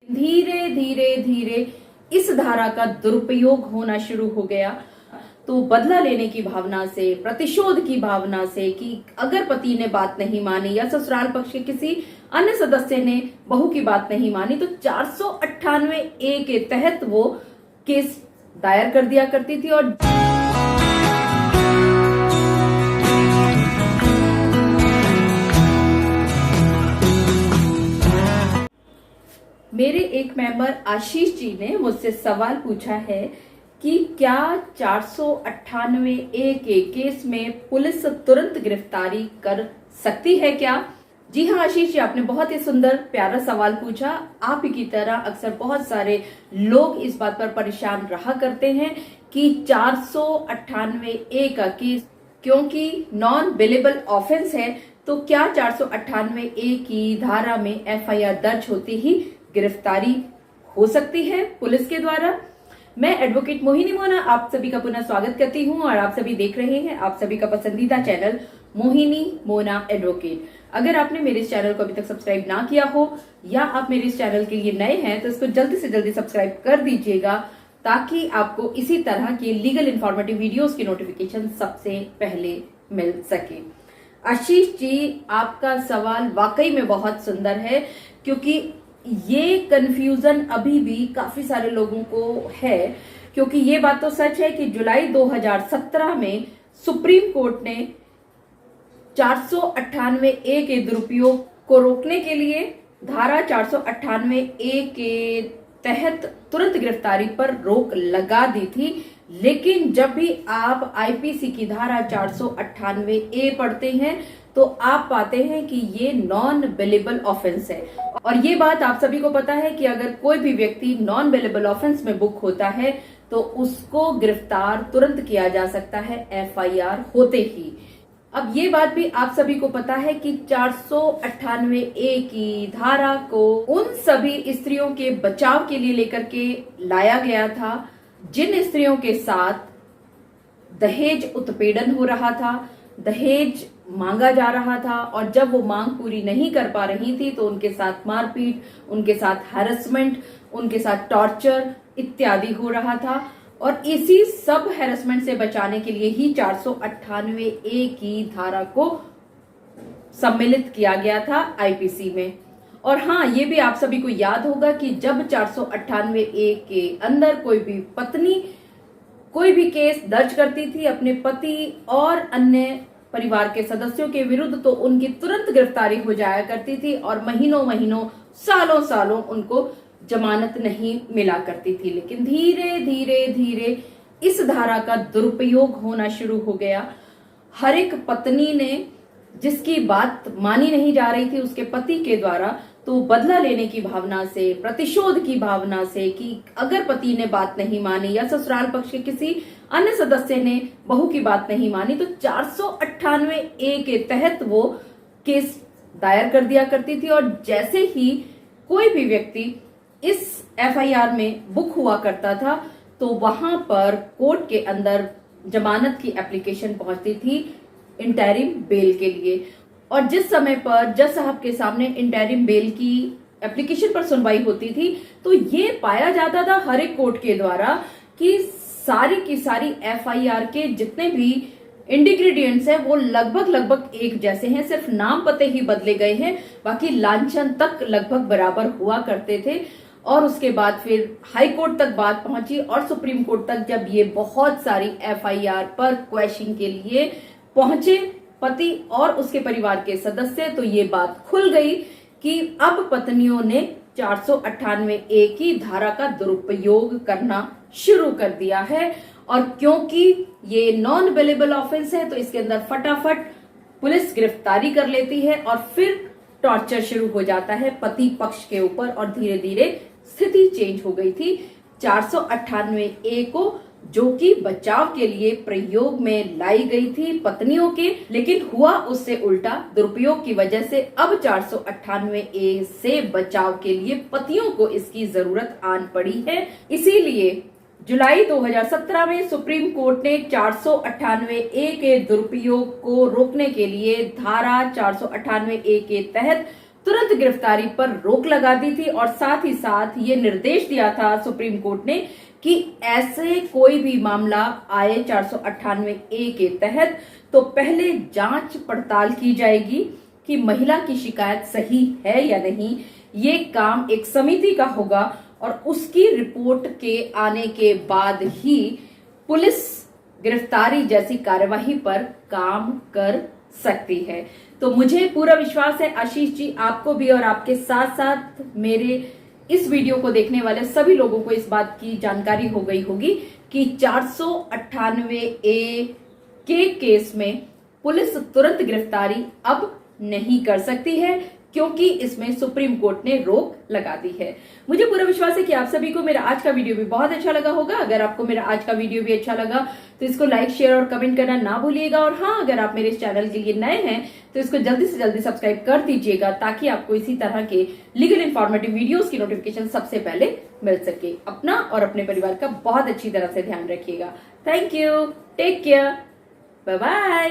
धीरे धीरे धीरे इस धारा का दुरुपयोग होना शुरू हो गया। तो बदला लेने की भावना से, प्रतिशोध की भावना से कि अगर पति ने बात नहीं मानी या ससुराल पक्ष के किसी अन्य सदस्य ने बहू की बात नहीं मानी तो 498 ए के तहत वो केस दायर कर दिया करती थी। और मेरे एक मेंबर आशीष जी ने मुझसे सवाल पूछा है कि क्या 498 ए के केस में पुलिस तुरंत गिरफ्तारी कर सकती है क्या? जी हाँ आशीष जी, आपने बहुत ही सुंदर प्यारा सवाल पूछा। आप ही की तरह अक्सर बहुत सारे लोग इस बात पर परेशान रहा करते हैं कि 498 ए का केस क्योंकि नॉन बेलेबल ऑफेंस है तो क्या 498 ए की धारा में एफआईआर दर्ज होते ही गिरफ्तारी हो सकती है पुलिस के द्वारा। मैं एडवोकेट मोहिनी मोना आप सभी का पुनः स्वागत करती हूं और आप सभी देख रहे हैं आप सभी का पसंदीदा चैनल मोहिनी मोना एडवोकेट। अगर आपने मेरे इस चैनल को अभी तक सब्सक्राइब ना किया हो या आप मेरे इस चैनल के लिए नए हैं तो इसको जल्दी से जल्दी सब्सक्राइब कर दीजिएगा ताकि आपको इसी तरह के लीगल इंफॉर्मेटिव वीडियोस की नोटिफिकेशन सबसे पहले मिल सके। आशीष जी, आपका सवाल वाकई में बहुत सुंदर है क्योंकि ये कंफ्यूजन अभी भी काफी सारे लोगों को है। क्योंकि ये बात तो सच है कि जुलाई 2017 में सुप्रीम कोर्ट ने 498 ए के दुरुपयोग को रोकने के लिए धारा 498 ए के तहत तुरंत गिरफ्तारी पर रोक लगा दी थी। लेकिन जब भी आप आईपीसी की धारा 498 ए पढ़ते हैं तो आप पाते हैं कि ये नॉन बेलेबल ऑफेंस है। और ये बात आप सभी को पता है कि अगर कोई भी व्यक्ति नॉन बेलेबल ऑफेंस में बुक होता है तो उसको गिरफ्तार तुरंत किया जा सकता है एफआईआर होते ही। अब ये बात भी आप सभी को पता है कि 498 ए की धारा को उन सभी स्त्रियों के बचाव के लिए लेकर के लाया गया था जिन स्त्रियों के साथ दहेज उत्पीड़न हो रहा था, दहेज मांगा जा रहा था और जब वो मांग पूरी नहीं कर पा रही थी तो उनके साथ मारपीट, उनके साथ हैरेसमेंट, उनके साथ टॉर्चर इत्यादि हो रहा था। और इसी सब हैरेसमेंट से बचाने के लिए ही 498 ए की धारा को सम्मिलित किया गया था आईपीसी में। और हाँ, ये भी आप सभी को याद होगा कि जब 498 ए के अंदर कोई भी पत्नी कोई भी केस दर्ज करती थी अपने पति और अन्य परिवार के सदस्यों के विरुद्ध तो उनकी तुरंत गिरफ्तारी हो जाया करती थी और महीनों महीनों सालों सालों उनको जमानत नहीं मिला करती थी। लेकिन धीरे धीरे धीरे इस धारा का दुरुपयोग होना शुरू हो गया। हर एक पत्नी ने जिसकी बात मानी नहीं जा रही थी उसके पति के द्वारा तो बदला लेने की भावना से, प्रतिशोध की भावना से कि अगर पति ने बात नहीं मानी या ससुराल पक्ष के किसी अन्य सदस्य ने बहू की बात नहीं मानी तो 498 ए के तहत वो केस दायर कर दिया करती थी। और जैसे ही कोई भी व्यक्ति इस एफआईआर में बुक हुआ करता था तो वहां पर कोर्ट के अंदर जमानत की एप्लीकेशन पहुंचती थी इंटरिम बेल के लिए। और जिस समय पर जज साहब के सामने इंटरिम बेल की एप्लीकेशन पर सुनवाई होती थी तो ये पाया जाता था हर एक कोर्ट के द्वारा कि सारी की सारी एफआईआर के जितने भी इंग्रेडिएंट्स हैं वो लगभग एक जैसे हैं, सिर्फ नाम पते ही बदले गए हैं, बाकी लांछन तक लगभग बराबर हुआ करते थे। और उसके बाद फिर हाई कोर्ट तक बात पहुंची और सुप्रीम कोर्ट तक जब ये बहुत सारी एफआईआर पर क्वेश्चन के लिए पहुंचे पति और उसके परिवार के सदस्य तो ये बात खुल गई कि अब पत्नियों ने 498 ए की धारा का दुरुपयोग करना शुरू कर दिया है। और क्योंकि ये नॉन बेलेबल ऑफेंस है तो इसके अंदर फटाफट पुलिस गिरफ्तारी कर लेती है और फिर टॉर्चर शुरू हो जाता है पति पक्ष के ऊपर। और धीरे धीरे स्थिति चेंज हो गई थी। 498 ए को जो कि बचाव के लिए प्रयोग में लाई गई थी पत्नियों के, लेकिन हुआ उससे उल्टा। दुरुपयोग की वजह से अब 498 ए से बचाव के लिए पतियों को इसकी जरूरत आन पड़ी है। इसीलिए जुलाई 2017 में सुप्रीम कोर्ट ने 498 ए के दुरुपयोग को रोकने के लिए धारा 498 ए के तहत तुरंत गिरफ्तारी पर रोक लगा दी थी और साथ ही साथ ये निर्देश दिया था सुप्रीम कोर्ट ने कि ऐसे कोई भी मामला आए 498 ए के तहत तो पहले जांच पड़ताल की जाएगी कि महिला की शिकायत सही है या नहीं। ये काम एक समिति का होगा और उसकी रिपोर्ट के आने के बाद ही पुलिस गिरफ्तारी जैसी कार्यवाही पर काम कर सकती है। तो मुझे पूरा विश्वास है आशीष जी, आपको भी और आपके साथ साथ मेरे इस वीडियो को देखने वाले सभी लोगों को इस बात की जानकारी हो गई होगी कि 498 ए के केस में पुलिस तुरंत गिरफ्तारी अब नहीं कर सकती है क्योंकि इसमें सुप्रीम कोर्ट ने रोक लगा दी है। मुझे पूरा विश्वास है कि आप सभी को मेरा आज का वीडियो भी बहुत अच्छा लगा होगा। अगर आपको मेरा आज का वीडियो भी अच्छा लगा तो इसको लाइक, शेयर और कमेंट करना ना भूलिएगा। और हाँ, अगर आप मेरे इस चैनल के लिए नए हैं तो इसको जल्दी से जल्दी सब्सक्राइब कर दीजिएगा ताकि आपको इसी तरह के लीगल इन्फॉर्मेटिव वीडियोस की नोटिफिकेशन सबसे पहले मिल सके। अपना और अपने परिवार का बहुत अच्छी तरह से ध्यान रखिएगा। Thank you, take care, bye bye.